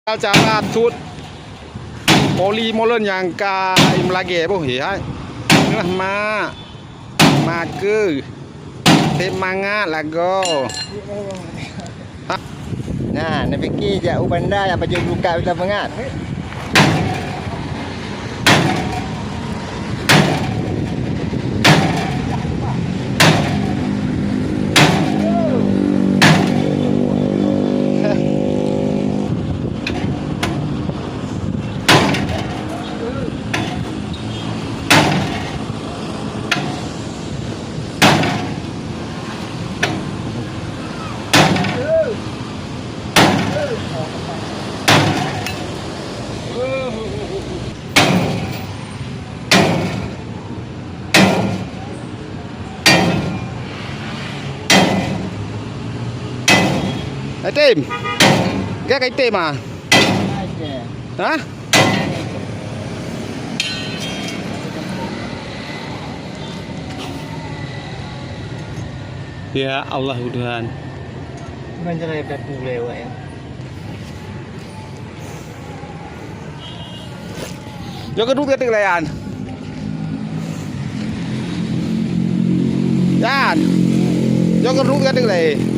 Cara tut poli molen yang ka im lagi boh ya. Nah ma ke semangat lago. Nah, nak fikir je bandar yang baju buka kita pengat. Tim, cái tim à? Hả? Ya Allah Tuhan. Banyak lebat lewat ya. Cho cái nút cái này anh. Yan. Cho cái nút cái này.